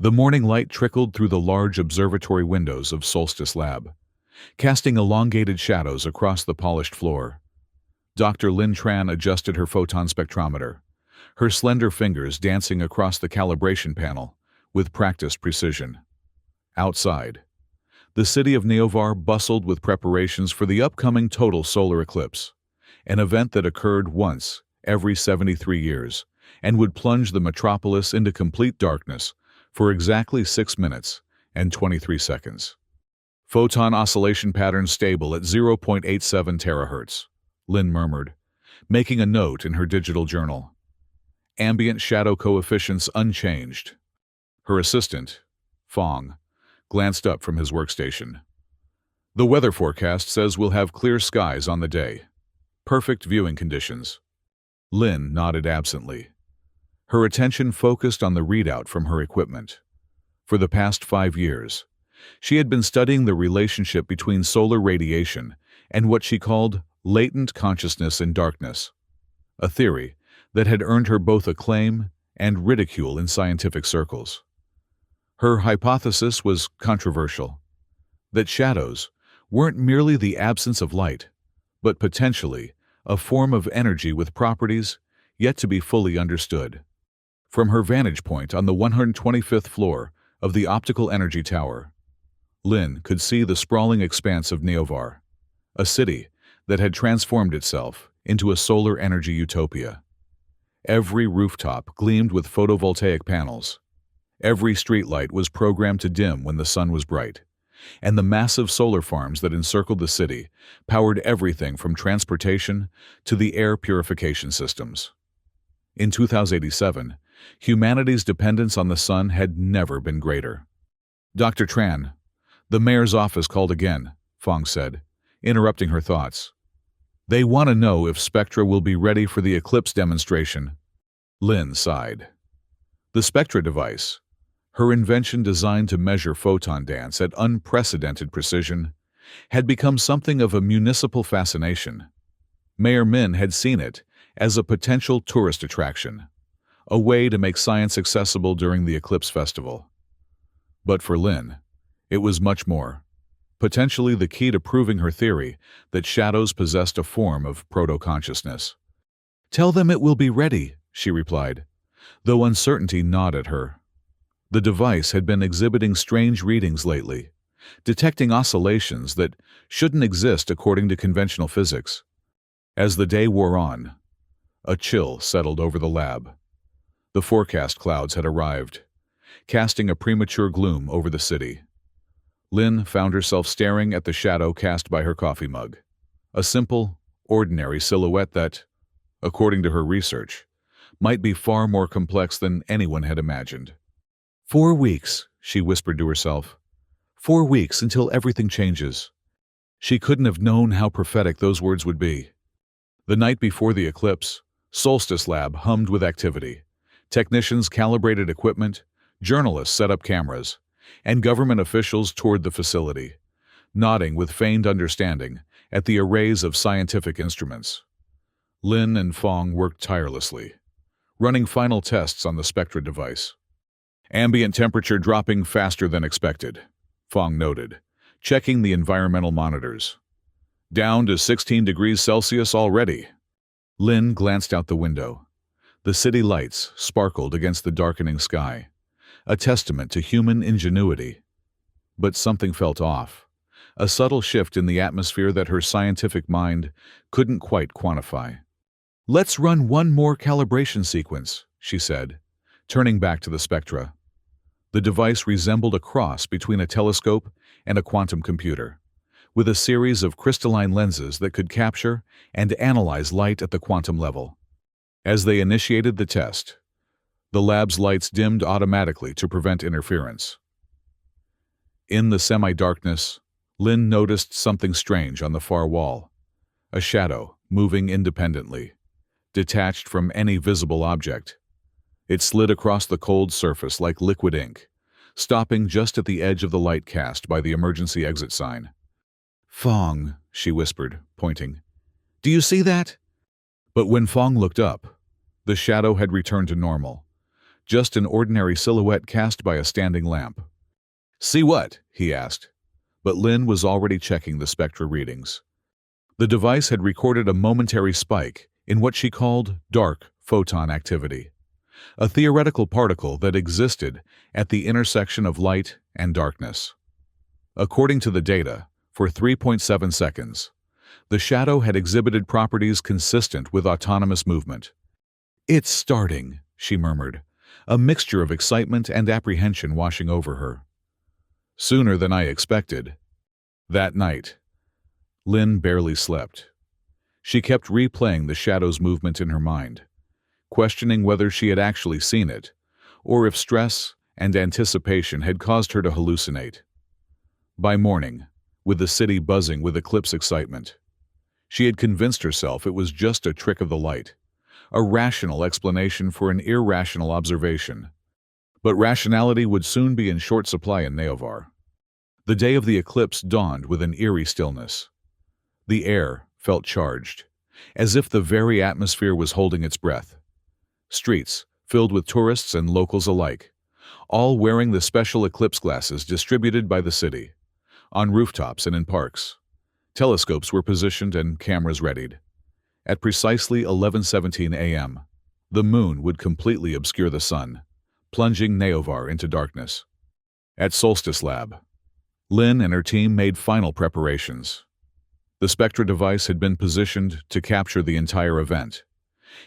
The morning light trickled through the large observatory windows of Solstice Lab, casting elongated shadows across the polished floor. Dr. Lin Tran adjusted her photon spectrometer, her slender fingers dancing across the calibration panel with practiced precision. Outside, the city of Neovar bustled with preparations for the upcoming total solar eclipse, an event that occurred once every 73 years and would plunge the metropolis into complete darkness for exactly 6 minutes and 23 seconds. Photon oscillation pattern stable at 0.87 terahertz, Lin murmured, making a note in her digital journal. Ambient shadow coefficients unchanged. Her assistant, Fong, glanced up from his workstation. The weather forecast says we'll have clear skies on the day. Perfect viewing conditions. Lin nodded absently. Her attention focused on the readout from her equipment. For the past 5 years, she had been studying the relationship between solar radiation and what she called latent consciousness in darkness, a theory that had earned her both acclaim and ridicule in scientific circles. Her hypothesis was controversial, that shadows weren't merely the absence of light, but potentially a form of energy with properties yet to be fully understood. From her vantage point on the 125th floor of the Optical Energy Tower, Lin could see the sprawling expanse of Neovar, a city that had transformed itself into a solar energy utopia. Every rooftop gleamed with photovoltaic panels. Every streetlight was programmed to dim when the sun was bright, and the massive solar farms that encircled the city powered everything from transportation to the air purification systems. In 2087, humanity's dependence on the sun had never been greater. Dr. Tran, the mayor's office called again, Fong said, interrupting her thoughts. They want to know if Spectra will be ready for the Eclipse demonstration. Lin sighed. The Spectra device, her invention designed to measure photon dance at unprecedented precision, had become something of a municipal fascination. Mayor Min had seen it as a potential tourist attraction, a way to make science accessible during the Eclipse Festival. But for Lin, it was much more, potentially the key to proving her theory that shadows possessed a form of proto-consciousness. "Tell them it will be ready," she replied, though uncertainty gnawed at her. The device had been exhibiting strange readings lately, detecting oscillations that shouldn't exist according to conventional physics. As the day wore on, a chill settled over the lab. The forecast clouds had arrived, casting a premature gloom over the city. Lin found herself staring at the shadow cast by her coffee mug, a simple, ordinary silhouette that, according to her research, might be far more complex than anyone had imagined. 4 weeks, she whispered to herself. 4 weeks until everything changes. She couldn't have known how prophetic those words would be. The night before the eclipse, Solstice Lab hummed with activity. Technicians calibrated equipment, journalists set up cameras, and government officials toured the facility, nodding with feigned understanding at the arrays of scientific instruments. Lin and Fong worked tirelessly, running final tests on the Spectra device. Ambient temperature dropping faster than expected, Fong noted, checking the environmental monitors. Down to 16 degrees Celsius already. Lin glanced out the window. The city lights sparkled against the darkening sky, a testament to human ingenuity. But something felt off, a subtle shift in the atmosphere that her scientific mind couldn't quite quantify. "Let's run one more calibration sequence," she said, turning back to the Spectra. The device resembled a cross between a telescope and a quantum computer, with a series of crystalline lenses that could capture and analyze light at the quantum level. As they initiated the test, the lab's lights dimmed automatically to prevent interference. In the semi-darkness, Lin noticed something strange on the far wall, a shadow moving independently, detached from any visible object. It slid across the cold surface like liquid ink, stopping just at the edge of the light cast by the emergency exit sign. "Fong," she whispered, pointing. "Do you see that?" But when Fong looked up, the shadow had returned to normal, just an ordinary silhouette cast by a standing lamp. "See what?" he asked. But Lynn was already checking the spectra readings. The device had recorded a momentary spike in what she called dark photon activity, a theoretical particle that existed at the intersection of light and darkness. According to the data, for 3.7 seconds, the shadow had exhibited properties consistent with autonomous movement. "It's starting," she murmured, a mixture of excitement and apprehension washing over her. "Sooner than I expected." That night, Lynn barely slept. She kept replaying the shadow's movement in her mind, questioning whether she had actually seen it, or if stress and anticipation had caused her to hallucinate. By morning, with the city buzzing with Eclipse excitement, she had convinced herself it was just a trick of the light, a rational explanation for an irrational observation. But rationality would soon be in short supply in Neovar. The day of the eclipse dawned with an eerie stillness. The air felt charged, as if the very atmosphere was holding its breath. Streets filled with tourists and locals alike, all wearing the special eclipse glasses distributed by the city. On rooftops and in parks, telescopes were positioned and cameras readied. At precisely 11:17 a.m., the moon would completely obscure the sun, plunging Neovar into darkness. At Solstice Lab, Lynn and her team made final preparations. The Spectra device had been positioned to capture the entire event,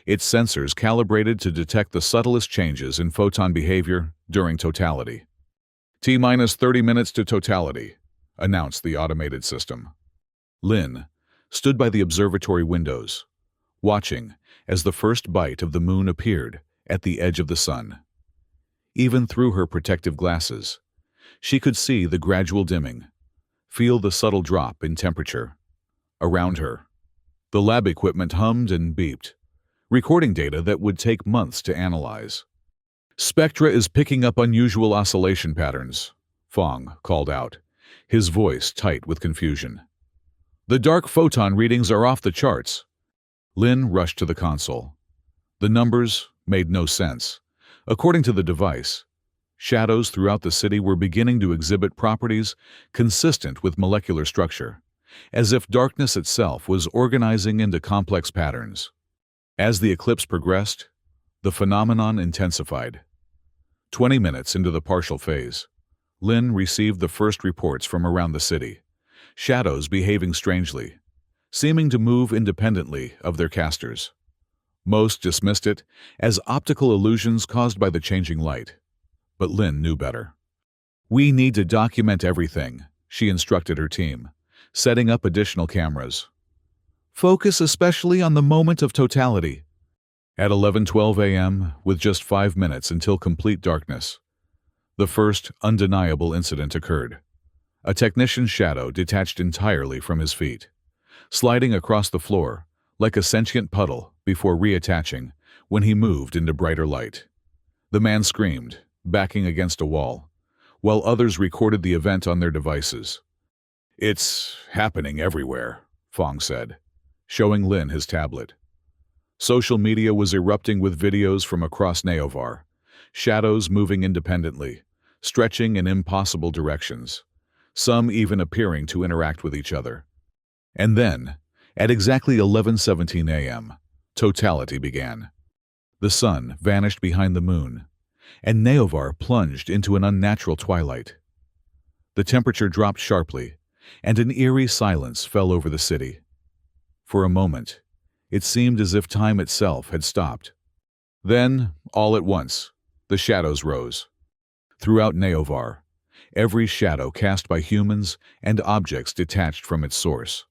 its sensors calibrated to detect the subtlest changes in photon behavior during totality. "T-minus 30 minutes to totality," announced the automated system. Lynn stood by the observatory windows, watching as the first bite of the moon appeared at the edge of the sun. Even through her protective glasses, she could see the gradual dimming, feel the subtle drop in temperature. Around her, the lab equipment hummed and beeped, recording data that would take months to analyze. "Spectra is picking up unusual oscillation patterns," Fong called out, his voice tight with confusion. "The dark photon readings are off the charts." Lynn rushed to the console. The numbers made no sense. According to the device, shadows throughout the city were beginning to exhibit properties consistent with molecular structure, as if darkness itself was organizing into complex patterns. As the eclipse progressed, the phenomenon intensified. 20 minutes into the partial phase, Lynn received the first reports from around the city, shadows behaving strangely, seeming to move independently of their casters. Most dismissed it as optical illusions caused by the changing light. But Lynn knew better. "We need to document everything," she instructed her team, setting up additional cameras. "Focus especially on the moment of totality." At 11:12 a.m., with just 5 minutes until complete darkness, the first undeniable incident occurred. A technician's shadow detached entirely from his feet, sliding across the floor like a sentient puddle before reattaching when he moved into brighter light. The man screamed, backing against a wall, while others recorded the event on their devices. "It's happening everywhere," Fong said, showing Lynn his tablet. Social media was erupting with videos from across Neovar, shadows moving independently, stretching in impossible directions, some even appearing to interact with each other. And then, at exactly 11:17 a.m., totality began. The sun vanished behind the moon, and Neovar plunged into an unnatural twilight. The temperature dropped sharply, and an eerie silence fell over the city. For a moment, it seemed as if time itself had stopped. Then, all at once, the shadows rose. Throughout Neovar, every shadow cast by humans and objects detached from its source.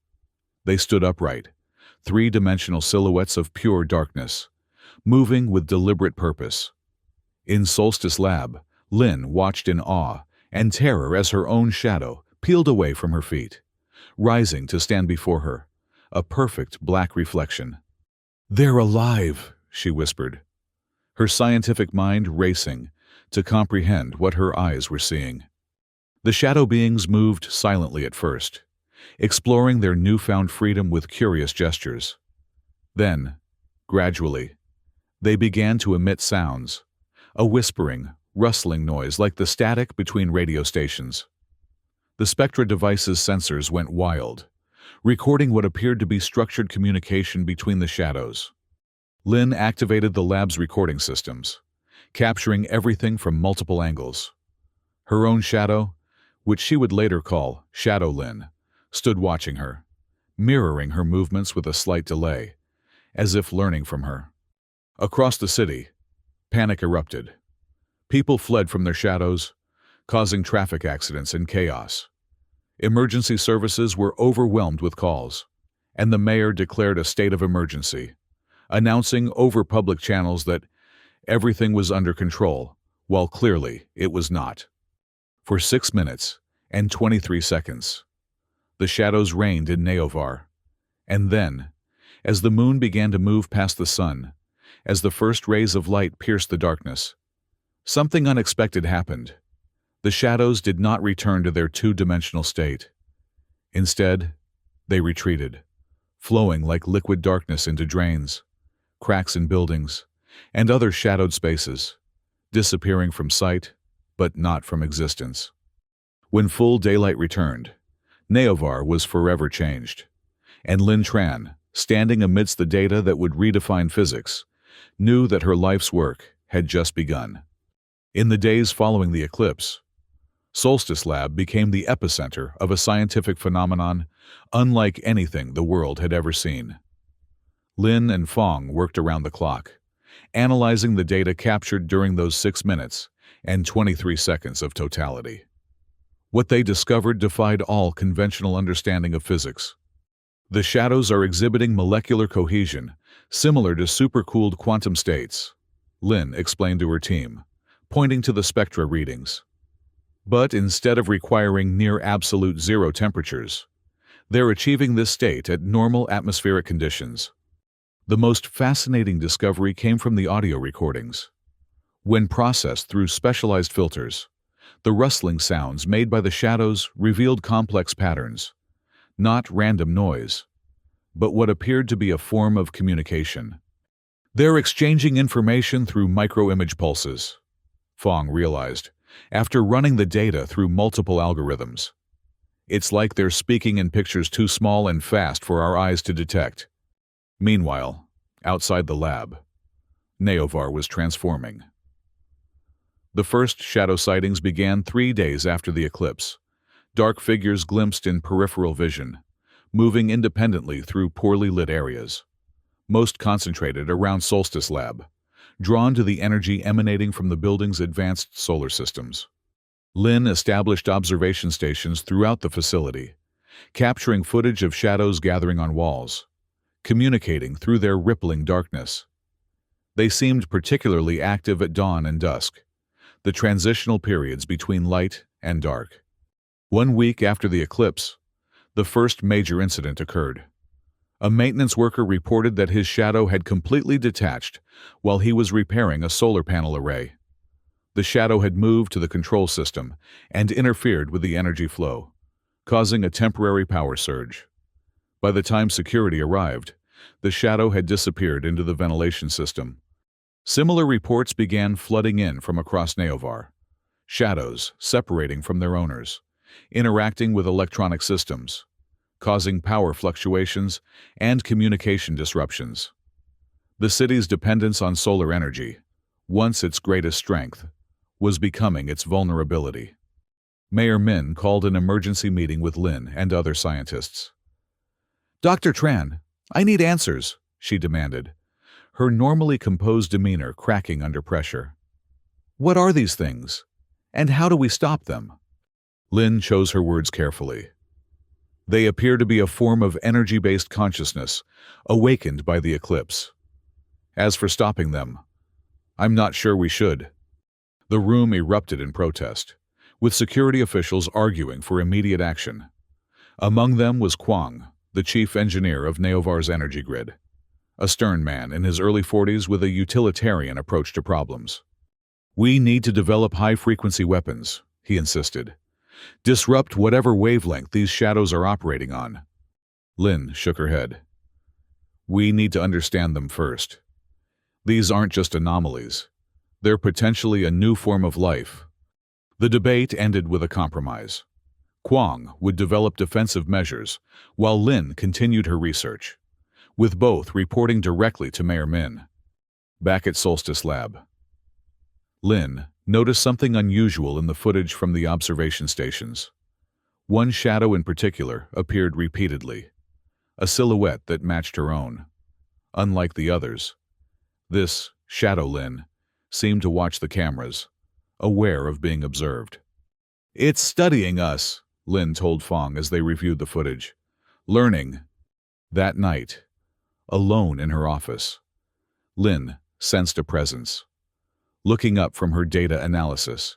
They stood upright, three-dimensional silhouettes of pure darkness, moving with deliberate purpose. In Solstice Lab, Lynn watched in awe and terror as her own shadow peeled away from her feet, rising to stand before her, a perfect black reflection. "They're alive," she whispered, her scientific mind racing to comprehend what her eyes were seeing. The shadow beings moved silently at first, exploring their newfound freedom with curious gestures. Then, gradually, they began to emit sounds, a whispering, rustling noise like the static between radio stations. The Spectra device's sensors went wild, recording what appeared to be structured communication between the shadows. Lynn activated the lab's recording systems, capturing everything from multiple angles. Her own shadow, which she would later call Shadow Lynn, stood watching her, mirroring her movements with a slight delay, as if learning from her. Across the city, panic erupted. People fled from their shadows, causing traffic accidents and chaos. Emergency services were overwhelmed with calls, and the mayor declared a state of emergency, announcing over public channels that everything was under control, while clearly it was not. For 6 minutes and 23 seconds, the shadows reigned in Neovar, and then, as the moon began to move past the sun, as the first rays of light pierced the darkness, something unexpected happened. The shadows did not return to their two-dimensional state. Instead, they retreated, flowing like liquid darkness into drains, cracks in buildings, and other shadowed spaces, disappearing from sight, but not from existence. When full daylight returned, Neovar was forever changed, and Lynn Tran, standing amidst the data that would redefine physics, knew that her life's work had just begun. In the days following the eclipse, Solstice Lab became the epicenter of a scientific phenomenon unlike anything the world had ever seen. Lin and Fong worked around the clock, analyzing the data captured during those 6 minutes and 23 seconds of totality. What they discovered defied all conventional understanding of physics. The shadows are exhibiting molecular cohesion, similar to supercooled quantum states, Lin explained to her team, pointing to the spectra readings. But instead of requiring near absolute zero temperatures, they're achieving this state at normal atmospheric conditions. The most fascinating discovery came from the audio recordings. When processed through specialized filters, the rustling sounds made by the shadows revealed complex patterns, not random noise, but what appeared to be a form of communication. They're exchanging information through micro-image pulses, Fong realized, after running the data through multiple algorithms. It's like they're speaking in pictures too small and fast for our eyes to detect. Meanwhile, outside the lab, Neovar was transforming. The first shadow sightings began 3 days after the eclipse. Dark figures glimpsed in peripheral vision, moving independently through poorly lit areas, most concentrated around Solstice Lab, drawn to the energy emanating from the building's advanced solar systems. Lin established observation stations throughout the facility, capturing footage of shadows gathering on walls, communicating through their rippling darkness. They seemed particularly active at dawn and dusk, the transitional periods between light and dark. 1 week after the eclipse, the first major incident occurred. A maintenance worker reported that his shadow had completely detached while he was repairing a solar panel array. The shadow had moved to the control system and interfered with the energy flow, causing a temporary power surge. By the time security arrived, the shadow had disappeared into the ventilation system. Similar reports began flooding in from across Neovar, shadows separating from their owners, interacting with electronic systems, causing power fluctuations and communication disruptions. The city's dependence on solar energy, once its greatest strength, was becoming its vulnerability. Mayor Min called an emergency meeting with Lin and other scientists. "Dr. Tran, I need answers," she demanded, her normally composed demeanor cracking under pressure. "What are these things? And how do we stop them?" Lin chose her words carefully. "They appear to be a form of energy-based consciousness, awakened by the eclipse. As for stopping them, I'm not sure we should." The room erupted in protest, with security officials arguing for immediate action. Among them was Kwang, the chief engineer of Neovar's energy grid, a stern man in his early 40s with a utilitarian approach to problems. "We need to develop high-frequency weapons," he insisted. "Disrupt whatever wavelength these shadows are operating on." Lin shook her head. "We need to understand them first. These aren't just anomalies. They're potentially a new form of life. The debate ended with a compromise. Kwong would develop defensive measures, while Lin continued her research, with both reporting directly to Mayor Min. Back at Solstice Lab, Lin noticed something unusual in the footage from the observation stations. One shadow in particular appeared repeatedly, a silhouette that matched her own. Unlike the others, this shadow Lin seemed to watch the cameras, aware of being observed. "It's studying us," Lin told Fong as they reviewed the footage. "Learning." That night, alone in her office, Lin sensed a presence. Looking up from her data analysis,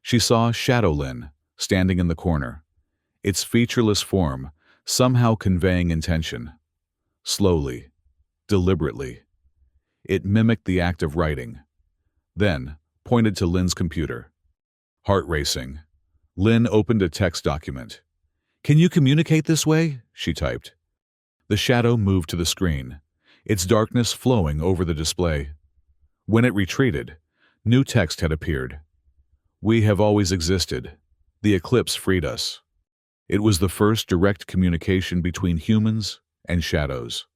she saw Shadow Lin standing in the corner, its featureless form somehow conveying intention. Slowly, deliberately, it mimicked the act of writing, then pointed to Lin's computer. Heart racing, Lin opened a text document. "Can you communicate this way?" she typed. The shadow moved to the screen, its darkness flowing over the display. When it retreated, new text had appeared. "We have always existed. The Eclipse freed us." It was the first direct communication between humans and shadows,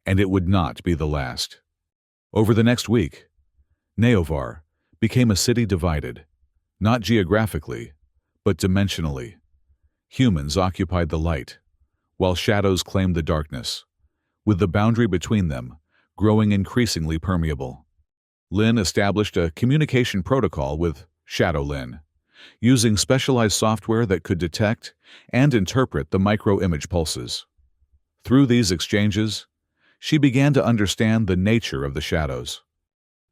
and it would not be the last. Over the next week, Neovar became a city divided, not geographically, but dimensionally. Humans occupied the light, while shadows claimed the darkness, with the boundary between them growing increasingly permeable. Lin established a communication protocol with Shadow Lin, using specialized software that could detect and interpret the micro-image pulses. Through these exchanges, she began to understand the nature of the shadows.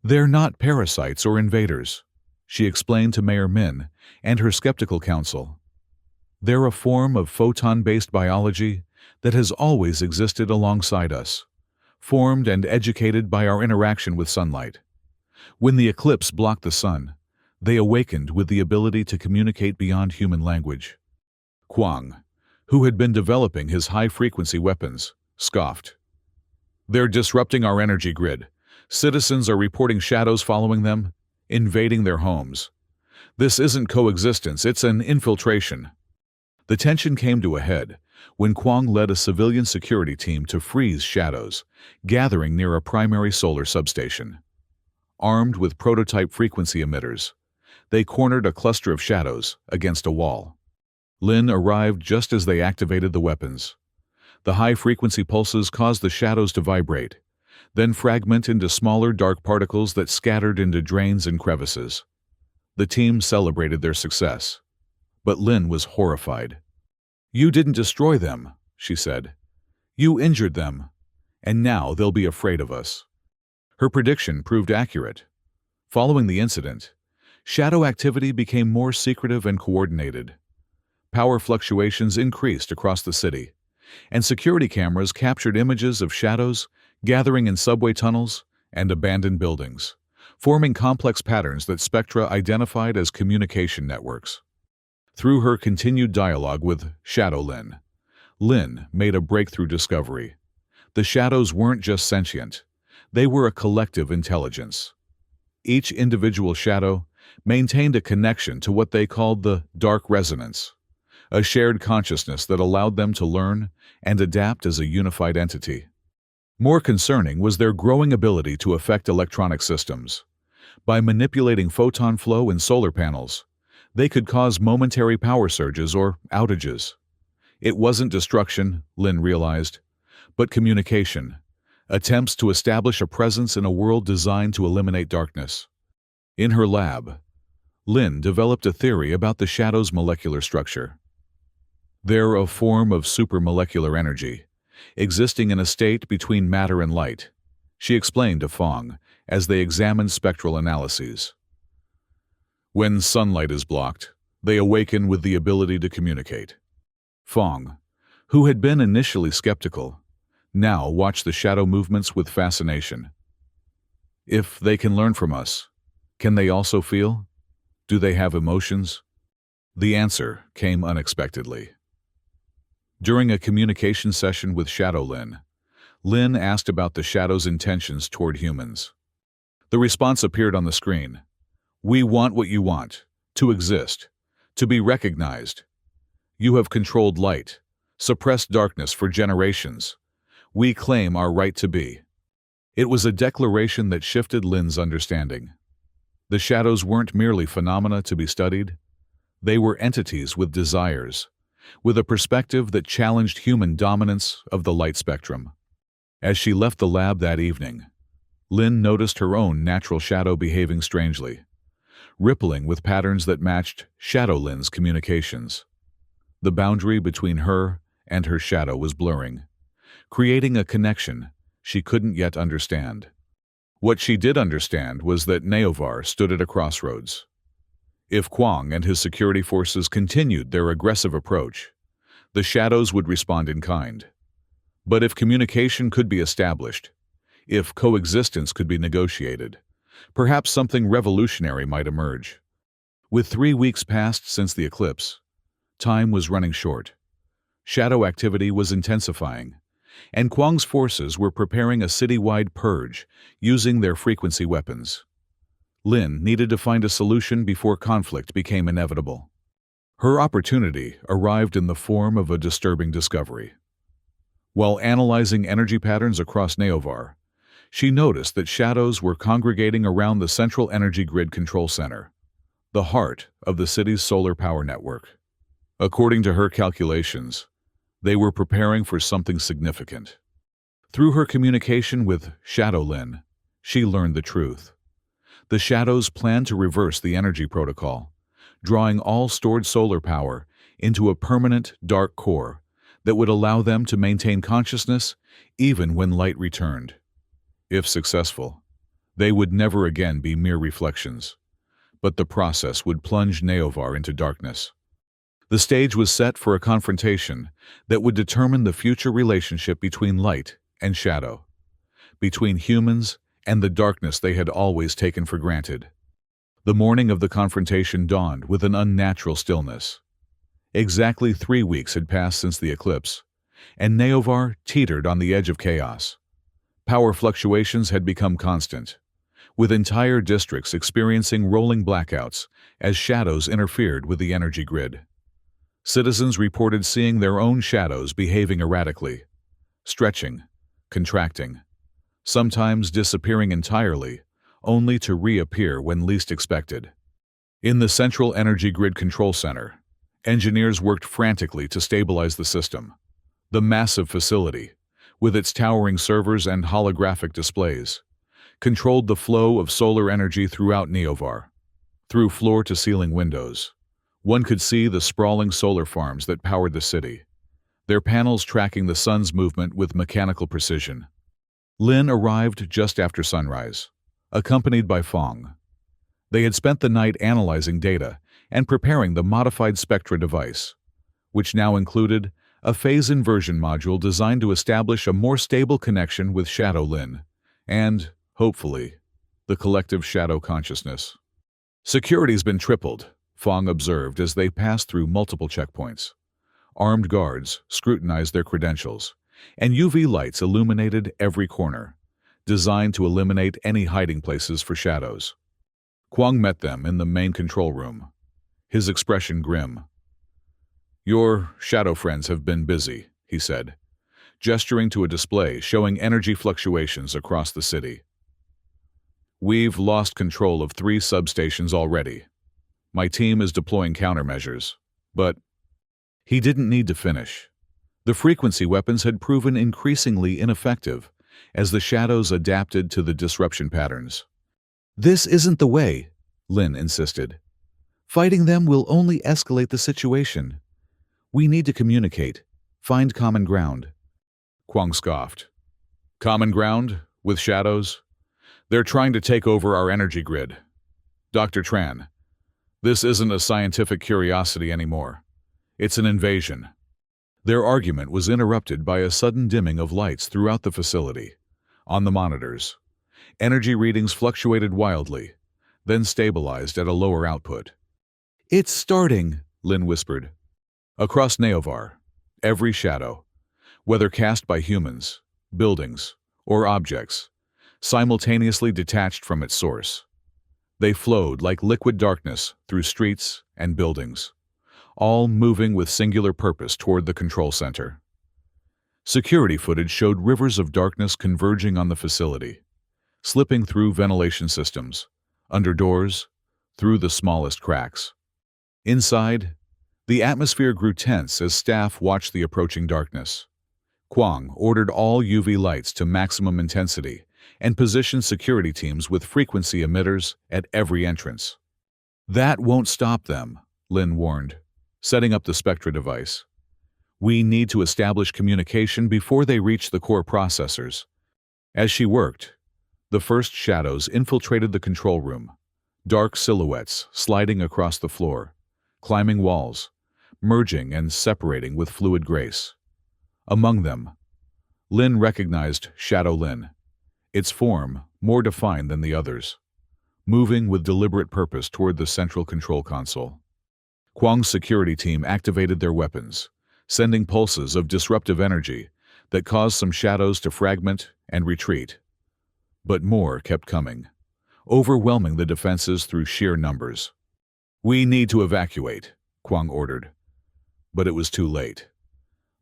"They're not parasites or invaders," she explained to Mayor Min and her skeptical council. "They're a form of photon-based biology that has always existed alongside us, formed and educated by our interaction with sunlight. When the eclipse blocked the sun, they awakened with the ability to communicate beyond human language." Kwong, who had been developing his high-frequency weapons, scoffed. "They're disrupting our energy grid. Citizens are reporting shadows following them, invading their homes. This isn't coexistence, it's an infiltration." The tension came to a head when Kwong led a civilian security team to freeze shadows, gathering near a primary solar substation. Armed with prototype frequency emitters, they cornered a cluster of shadows against a wall. Lin arrived just as they activated the weapons. The high-frequency pulses caused the shadows to vibrate, then fragment into smaller dark particles that scattered into drains and crevices. The team celebrated their success, but Lin was horrified. "You didn't destroy them," she said. "You injured them, and now they'll be afraid of us." Her prediction proved accurate. Following the incident, shadow activity became more secretive and coordinated. Power fluctuations increased across the city, and security cameras captured images of shadows gathering in subway tunnels and abandoned buildings, forming complex patterns that Spectra identified as communication networks. Through her continued dialogue with Shadow Lin, Lin made a breakthrough discovery. The shadows weren't just sentient, they were a collective intelligence. Each individual shadow maintained a connection to what they called the dark resonance, a shared consciousness that allowed them to learn and adapt as a unified entity. More concerning was their growing ability to affect electronic systems. By manipulating photon flow in solar panels, they could cause momentary power surges or outages. It wasn't destruction, Lin realized, but communication, attempts to establish a presence in a world designed to eliminate darkness. In her lab, Lin developed a theory about the shadow's molecular structure. They're a form of supermolecular energy, existing in a state between matter and light, she explained to Fong as they examined spectral analyses. When sunlight is blocked, they awaken with the ability to communicate. Fong, who had been initially skeptical, now watched the shadow movements with fascination. If they can learn from us, can they also feel? Do they have emotions? The answer came unexpectedly. During a communication session with Shadow Lin, Lin asked about the shadow's intentions toward humans. The response appeared on the screen. "We want what you want. To exist. To be recognized. You have controlled light, suppressed darkness for generations. We claim our right to be." It was a declaration that shifted Lin's understanding. The shadows weren't merely phenomena to be studied. They were entities with desires, with a perspective that challenged human dominance of the light spectrum. As she left the lab that evening, Lin noticed her own natural shadow behaving strangely, rippling with patterns that matched Shadow Lin's communications. The boundary between her and her shadow was blurring, creating a connection she couldn't yet understand. What she did understand was that Neovar stood at a crossroads. If Kwang and his security forces continued their aggressive approach, the shadows would respond in kind. But if communication could be established, if coexistence could be negotiated, perhaps something revolutionary might emerge. With 3 weeks past since the eclipse, time was running short. Shadow activity was intensifying, and Kwang's forces were preparing a citywide purge using their frequency weapons. Lin needed to find a solution before conflict became inevitable. Her opportunity arrived in the form of a disturbing discovery. While analyzing energy patterns across Neovar, she noticed that shadows were congregating around the central energy grid control center, the heart of the city's solar power network. According to her calculations, they were preparing for something significant. Through her communication with Shadow Lin, she learned the truth. The shadows planned to reverse the energy protocol, drawing all stored solar power into a permanent dark core that would allow them to maintain consciousness even when light returned. If successful, they would never again be mere reflections, but the process would plunge Neovar into darkness. The stage was set for a confrontation that would determine the future relationship between light and shadow, between humans and the darkness they had always taken for granted. The morning of the confrontation dawned with an unnatural stillness. Exactly 3 weeks had passed since the eclipse, and Neovar teetered on the edge of chaos. Power fluctuations had become constant, with entire districts experiencing rolling blackouts as shadows interfered with the energy grid. Citizens reported seeing their own shadows behaving erratically, stretching, contracting, sometimes disappearing entirely, only to reappear when least expected. In the central energy grid control center, engineers worked frantically to stabilize the system. The massive facility, with its towering servers and holographic displays, controlled the flow of solar energy throughout Neovar. Through floor-to-ceiling windows, one could see the sprawling solar farms that powered the city, their panels tracking the sun's movement with mechanical precision. Lin arrived just after sunrise, accompanied by Fong. They had spent the night analyzing data and preparing the modified spectra device, which now included a phase inversion module designed to establish a more stable connection with Shadow Lin and, hopefully, the collective shadow consciousness. "Security's been tripled," Fong observed as they passed through multiple checkpoints. Armed guards scrutinized their credentials, and UV lights illuminated every corner, designed to eliminate any hiding places for shadows. Kwang met them in the main control room, his expression grim. "Your shadow friends have been busy," he said, gesturing to a display showing energy fluctuations across the city. "We've lost control of 3 substations already. My team is deploying countermeasures, but..." He didn't need to finish. The frequency weapons had proven increasingly ineffective as the shadows adapted to the disruption patterns. "This isn't the way," Lin insisted. "Fighting them will only escalate the situation. We need to communicate, find common ground." Kwang scoffed. "Common ground? With shadows? They're trying to take over our energy grid. Dr. Tran, this isn't a scientific curiosity anymore. It's an invasion." Their argument was interrupted by a sudden dimming of lights throughout the facility. On the monitors, energy readings fluctuated wildly, then stabilized at a lower output. "It's starting," Lin whispered. Across Neovar, every shadow, whether cast by humans, buildings, or objects, simultaneously detached from its source. They flowed like liquid darkness through streets and buildings, all moving with singular purpose toward the control center. Security footage showed rivers of darkness converging on the facility, slipping through ventilation systems, under doors, through the smallest cracks. Inside, the atmosphere grew tense as staff watched the approaching darkness. Kwang ordered all UV lights to maximum intensity and positioned security teams with frequency emitters at every entrance. "That won't stop them," Lin warned, setting up the Spectra device. "We need to establish communication before they reach the core processors." As she worked, the first shadows infiltrated the control room, dark silhouettes sliding across the floor, climbing walls, merging and separating with fluid grace. Among them, Lin recognized Shadow Lin, its form more defined than the others, moving with deliberate purpose toward the central control console. Kwang's security team activated their weapons, sending pulses of disruptive energy that caused some shadows to fragment and retreat. But more kept coming, overwhelming the defenses through sheer numbers. "We need to evacuate," Kwang ordered. But it was too late.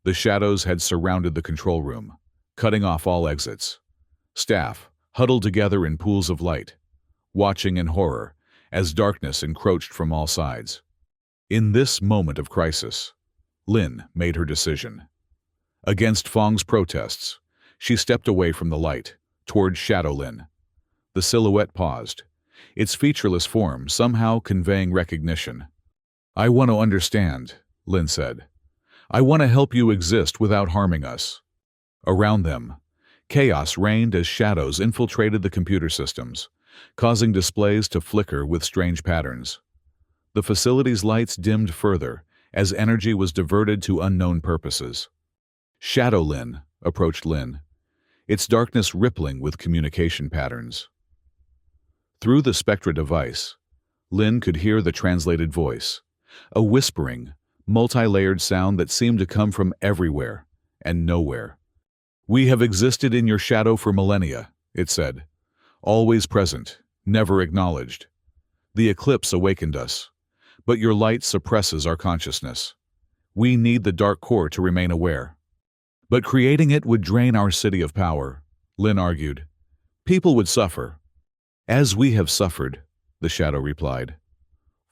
The shadows had surrounded the control room, cutting off all exits. Staff huddled together in pools of light, watching in horror as darkness encroached from all sides. In this moment of crisis, Lin made her decision. Against Fong's protests, she stepped away from the light, toward Shadow Lin. The silhouette paused, its featureless form somehow conveying recognition. "I want to understand," Lin said. "I want to help you exist without harming us." Around them, chaos reigned as shadows infiltrated the computer systems, causing displays to flicker with strange patterns. The facility's lights dimmed further as energy was diverted to unknown purposes. Shadow Lin approached Lin, its darkness rippling with communication patterns. Through the Spectra device, Lin could hear the translated voice, a whispering, multi-layered sound that seemed to come from everywhere and nowhere. "We have existed in your shadow for millennia," it said. "Always present, never acknowledged. The Eclipse awakened us, but your light suppresses our consciousness. We need the dark core to remain aware." "But creating it would drain our city of power," Lin argued. "People would suffer." "As we have suffered," the shadow replied.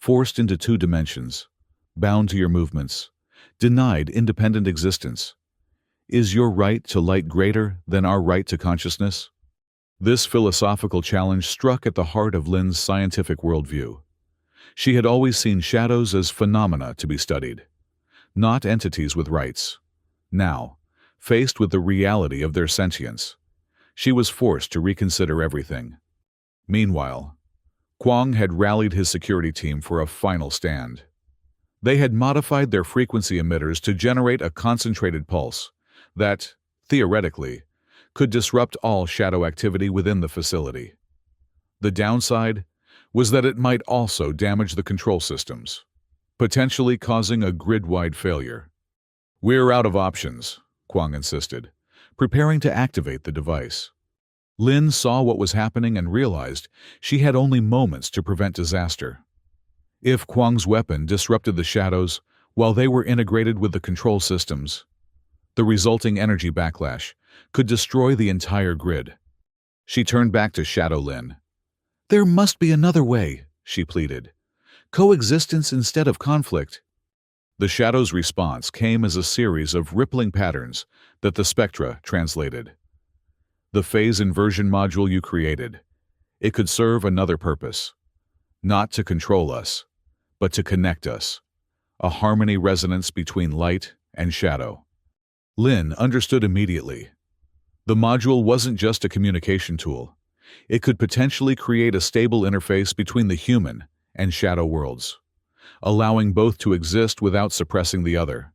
"Forced into two dimensions, bound to your movements, denied independent existence. Is your right to light greater than our right to consciousness?" This philosophical challenge struck at the heart of Lin's scientific worldview. She had always seen shadows as phenomena to be studied, not entities with rights. Now, faced with the reality of their sentience, she was forced to reconsider everything. Meanwhile, Kwang had rallied his security team for a final stand. They had modified their frequency emitters to generate a concentrated pulse that, theoretically, could disrupt all shadow activity within the facility. The downside was that it might also damage the control systems, potentially causing a grid-wide failure. "We're out of options," Kwang insisted, preparing to activate the device. Lin saw what was happening and realized she had only moments to prevent disaster. If Kwang's weapon disrupted the shadows while they were integrated with the control systems, the resulting energy backlash could destroy the entire grid. She turned back to Shadow Lin. "There must be another way," she pleaded. "Coexistence instead of conflict." The shadow's response came as a series of rippling patterns that the Spectra translated. "The phase inversion module you created. It could serve another purpose. Not to control us, but to connect us. A harmony resonance between light and shadow." Lin understood immediately. The module wasn't just a communication tool. It could potentially create a stable interface between the human and shadow worlds, allowing both to exist without suppressing the other.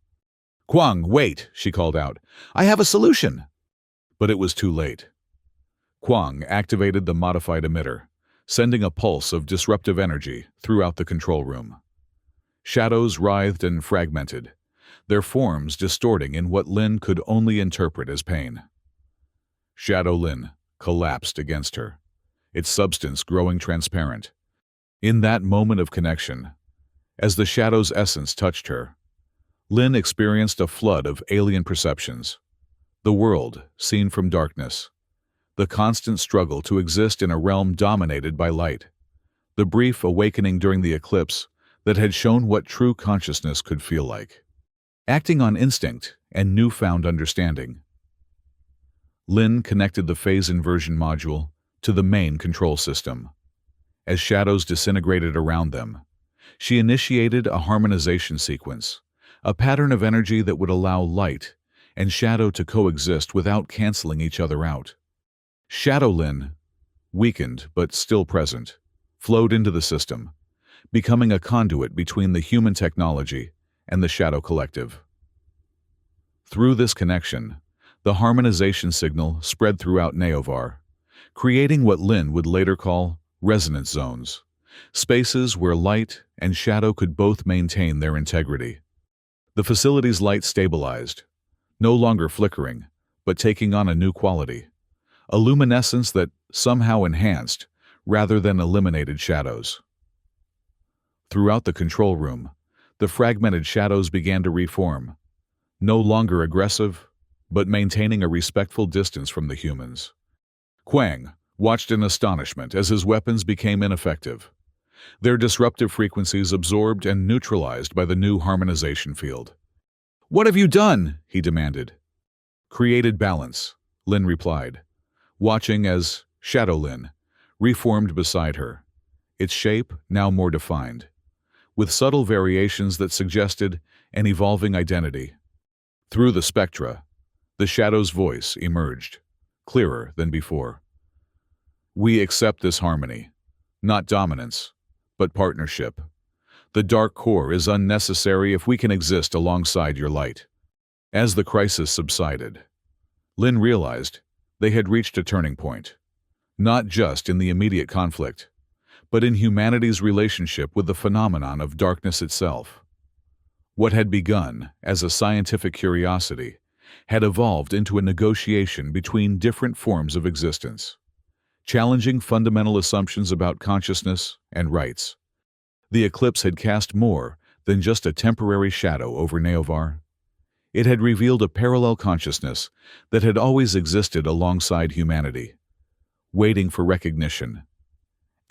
"Kwang, wait," she called out. "I have a solution." But it was too late. Kwang activated the modified emitter, sending a pulse of disruptive energy throughout the control room. Shadows writhed and fragmented, their forms distorting in what Lin could only interpret as pain. "Shadow Lin," collapsed against her, its substance growing transparent. In that moment of connection, as the shadow's essence touched her, Lynn experienced a flood of alien perceptions. The world, seen from darkness. The constant struggle to exist in a realm dominated by light. The brief awakening during the eclipse that had shown what true consciousness could feel like. Acting on instinct and newfound understanding, Lynn connected the phase inversion module to the main control system. As shadows disintegrated around them, she initiated a harmonization sequence, a pattern of energy that would allow light and shadow to coexist without canceling each other out. Shadow Lynn, weakened but still present, flowed into the system, becoming a conduit between the human technology and the Shadow Collective. Through this connection, the harmonization signal spread throughout Neovar, creating what Lynn would later call resonance zones, spaces where light and shadow could both maintain their integrity. The facility's light stabilized, no longer flickering, but taking on a new quality, a luminescence that somehow enhanced rather than eliminated shadows. Throughout the control room, the fragmented shadows began to reform, no longer aggressive, but maintaining a respectful distance from the humans. Quang watched in astonishment as his weapons became ineffective, their disruptive frequencies absorbed and neutralized by the new harmonization field. "What have you done?" he demanded. "Created balance," Lynn replied, watching as Shadow Lynn reformed beside her, its shape now more defined, with subtle variations that suggested an evolving identity. Through the spectra, the Shadow's voice emerged, clearer than before. "We accept this harmony, not dominance, but partnership. The dark core is unnecessary if we can exist alongside your light." As the crisis subsided, Lynn realized they had reached a turning point, not just in the immediate conflict, but in humanity's relationship with the phenomenon of darkness itself. What had begun as a scientific curiosity had evolved into a negotiation between different forms of existence, challenging fundamental assumptions about consciousness and rights. The eclipse had cast more than just a temporary shadow over Neovar. It had revealed a parallel consciousness that had always existed alongside humanity, waiting for recognition.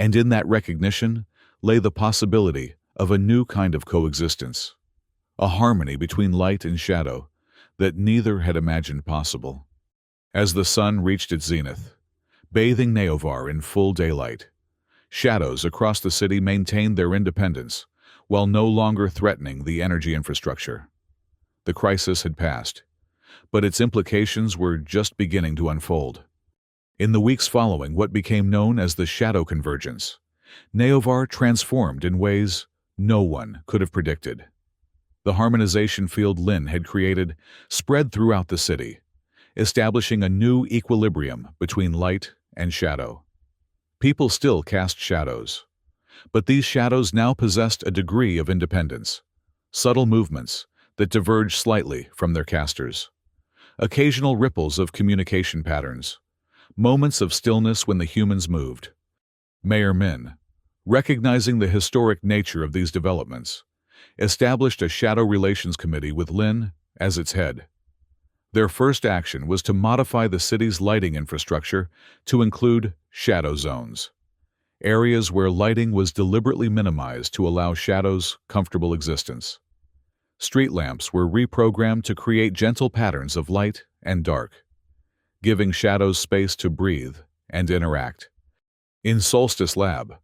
And in that recognition lay the possibility of a new kind of coexistence, a harmony between light and shadow that neither had imagined possible. As the sun reached its zenith, bathing Neovar in full daylight, shadows across the city maintained their independence while no longer threatening the energy infrastructure. The crisis had passed, but its implications were just beginning to unfold. In the weeks following what became known as the Shadow Convergence, Neovar transformed in ways no one could have predicted. The harmonization field Lynn had created spread throughout the city, establishing a new equilibrium between light and shadow. People still cast shadows, but these shadows now possessed a degree of independence, subtle movements that diverged slightly from their casters, occasional ripples of communication patterns, moments of stillness when the humans moved. Mayor Min, recognizing the historic nature of these developments, established a Shadow Relations Committee with Lynn as its head. Their first action was to modify the city's lighting infrastructure to include shadow zones, areas where lighting was deliberately minimized to allow shadows comfortable existence. Street lamps were reprogrammed to create gentle patterns of light and dark, giving shadows space to breathe and interact. In Solstice Lab,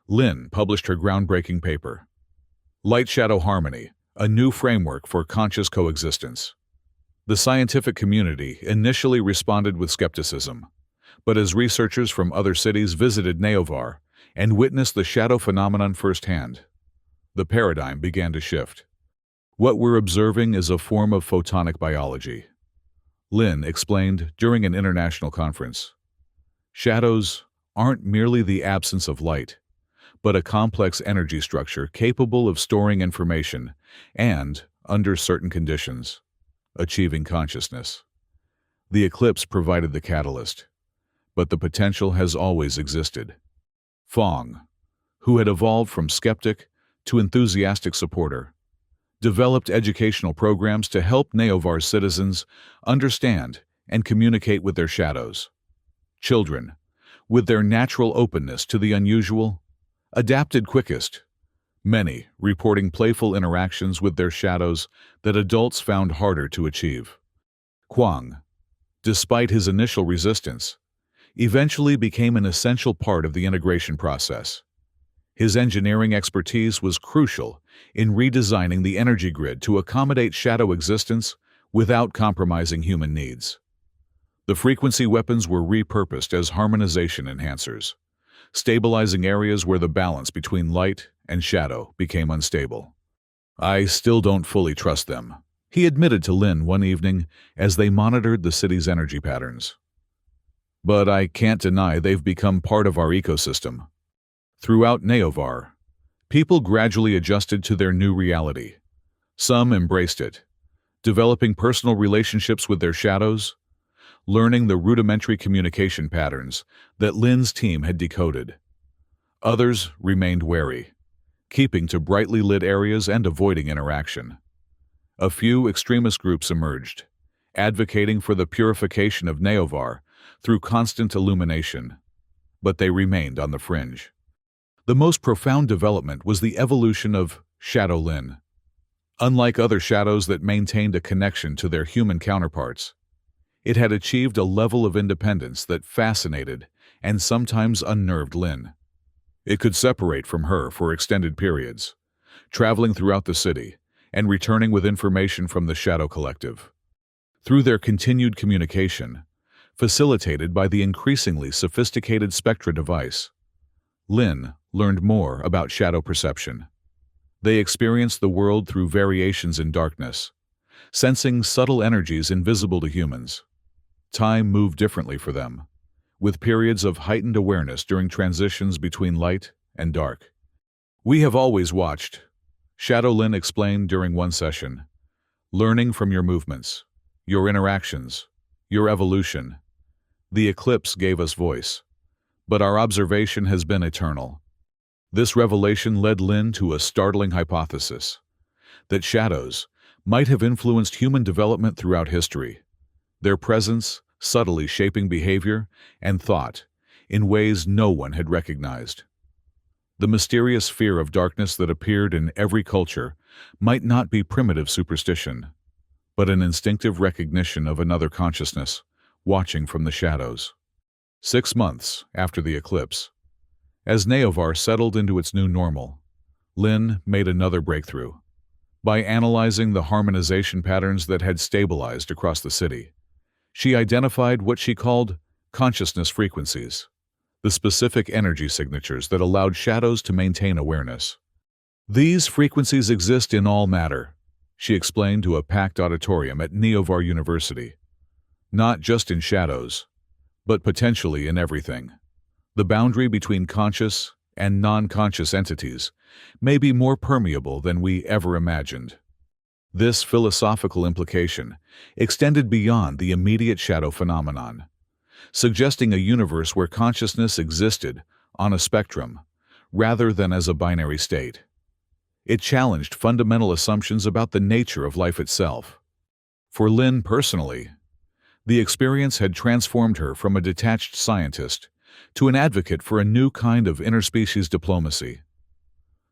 Lynn published her groundbreaking paper, Light-Shadow Harmony, a new framework for conscious coexistence. The scientific community initially responded with skepticism, but as researchers from other cities visited Neovar and witnessed the shadow phenomenon firsthand, the paradigm began to shift. "What we're observing is a form of photonic biology," Lynn explained during an international conference. "Shadows aren't merely the absence of light, but a complex energy structure capable of storing information and, under certain conditions, achieving consciousness." The eclipse provided the catalyst, but the potential has always existed. Fong, who had evolved from skeptic to enthusiastic supporter, developed educational programs to help Neovar's citizens understand and communicate with their shadows. Children, with their natural openness to the unusual, adapted quickest, many reporting playful interactions with their shadows that adults found harder to achieve. Kwang, despite his initial resistance, eventually became an essential part of the integration process. His engineering expertise was crucial in redesigning the energy grid to accommodate shadow existence without compromising human needs. The frequency weapons were repurposed as harmonization enhancers, stabilizing areas where the balance between light and shadow became unstable. "I still don't fully trust them," he admitted to Lin one evening as they monitored the city's energy patterns. "But I can't deny they've become part of our ecosystem." Throughout Neovar, people gradually adjusted to their new reality. Some embraced it, developing personal relationships with their shadows, learning the rudimentary communication patterns that Lin's team had decoded. Others remained wary, keeping to brightly lit areas and avoiding interaction. A few extremist groups emerged, advocating for the purification of Neovar through constant illumination, but they remained on the fringe. The most profound development was the evolution of Shadow Lin. Unlike other shadows that maintained a connection to their human counterparts, it had achieved a level of independence that fascinated and sometimes unnerved Lin. It could separate from her for extended periods, traveling throughout the city and returning with information from the Shadow Collective. Through their continued communication, facilitated by the increasingly sophisticated Spectra device, Lin learned more about shadow perception. They experienced the world through variations in darkness, sensing subtle energies invisible to humans. Time moved differently for them, with periods of heightened awareness during transitions between light and dark. "We have always watched," Shadow Lin explained during one session, "learning from your movements, your interactions, your evolution. The Eclipse gave us voice, but our observation has been eternal." This revelation led Lin to a startling hypothesis, that shadows might have influenced human development throughout history, their presence subtly shaping behavior and thought in ways no one had recognized. The mysterious fear of darkness that appeared in every culture might not be primitive superstition, but an instinctive recognition of another consciousness watching from the shadows. 6 months after the eclipse, as Neovar settled into its new normal, Lin made another breakthrough. By analyzing the harmonization patterns that had stabilized across the city, she identified what she called consciousness frequencies, the specific energy signatures that allowed shadows to maintain awareness. "These frequencies exist in all matter," she explained to a packed auditorium at Neovar University. "Not just in shadows, but potentially in everything. The boundary between conscious and non-conscious entities may be more permeable than we ever imagined." This philosophical implication extended beyond the immediate shadow phenomenon, suggesting a universe where consciousness existed on a spectrum rather than as a binary state. It challenged fundamental assumptions about the nature of life itself. For Lin personally, the experience had transformed her from a detached scientist to an advocate for a new kind of interspecies diplomacy.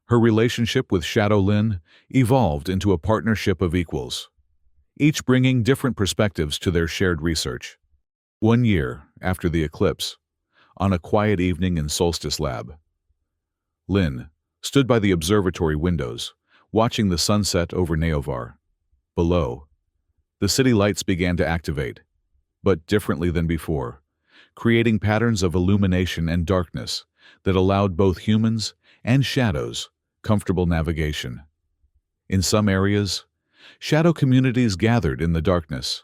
Her relationship with Shadow Lin evolved into a partnership of equals, each bringing different perspectives to their shared research. 1 year after the eclipse, on a quiet evening in Solstice Lab, Lin stood by the observatory windows, watching the sunset over Neovar. Below, the city lights began to activate, but differently than before, creating patterns of illumination and darkness that allowed both humans and shadows comfortable navigation. In some areas, shadow communities gathered in the darkness,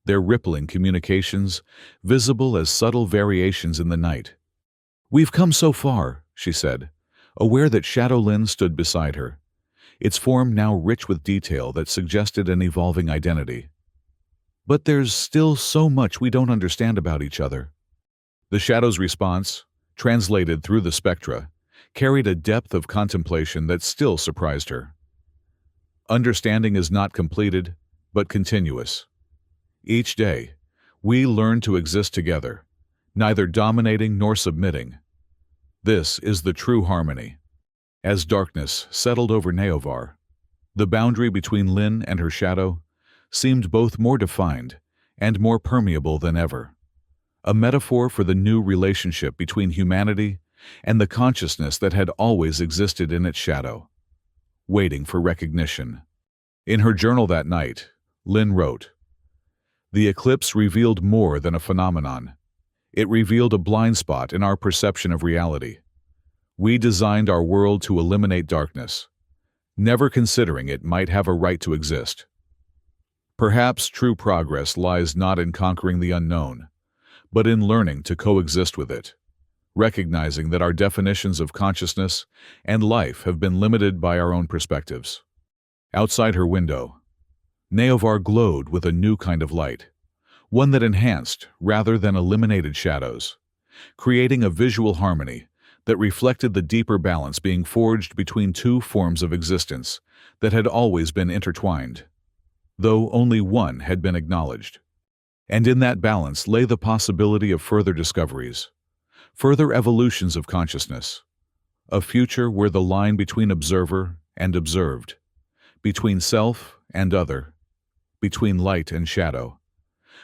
their rippling communications visible as subtle variations in the night. "We've come so far," she said, aware that Shadow Lin stood beside her, its form now rich with detail that suggested an evolving identity. "But there's still so much we don't understand about each other." The shadow's response, translated through the spectra, carried a depth of contemplation that still surprised her. Understanding is not completed, but continuous. Each day, we learn to exist together, neither dominating nor submitting. This is the true harmony. As darkness settled over Neovar, the boundary between Lin and her shadow seemed both more defined and more permeable than ever. A metaphor for the new relationship between humanity and the consciousness that had always existed in its shadow, waiting for recognition. In her journal that night, Lin wrote, "The eclipse revealed more than a phenomenon. It revealed a blind spot in our perception of reality. We designed our world to eliminate darkness, never considering it might have a right to exist. Perhaps true progress lies not in conquering the unknown, but in learning to coexist with it, recognizing that our definitions of consciousness and life have been limited by our own perspectives." Outside her window, Neovar glowed with a new kind of light, one that enhanced rather than eliminated shadows, creating a visual harmony that reflected the deeper balance being forged between two forms of existence that had always been intertwined, though only one had been acknowledged. And in that balance lay the possibility of further discoveries, further evolutions of consciousness, a future where the line between observer and observed, between self and other, between light and shadow,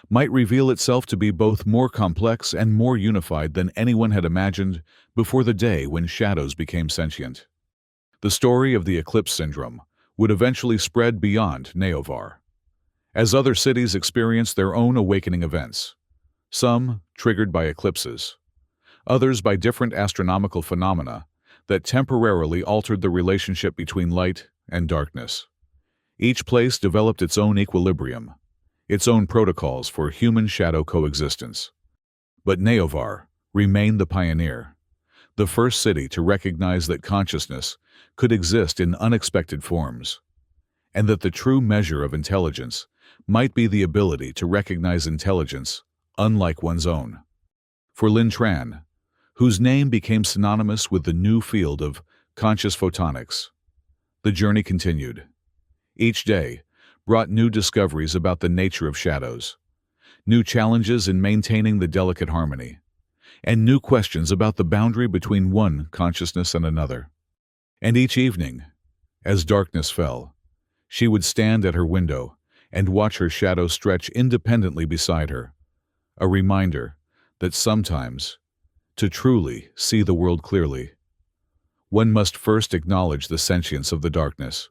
might reveal itself to be both more complex and more unified than anyone had imagined before the day when shadows became sentient. The story of the Eclipse syndrome would eventually spread beyond Neovar, as other cities experienced their own awakening events, some triggered by eclipses, others by different astronomical phenomena that temporarily altered the relationship between light and darkness. Each place developed its own equilibrium, its own protocols for human-shadow coexistence. But Neovar remained the pioneer, the first city to recognize that consciousness could exist in unexpected forms, and that the true measure of intelligence might be the ability to recognize intelligence unlike one's own. For Lin Tran, whose name became synonymous with the new field of conscious photonics, the journey continued. Each day brought new discoveries about the nature of shadows, new challenges in maintaining the delicate harmony, and new questions about the boundary between one consciousness and another. And each evening, as darkness fell, she would stand at her window and watch her shadow stretch independently beside her, a reminder that sometimes, to truly see the world clearly, one must first acknowledge the sentience of the darkness.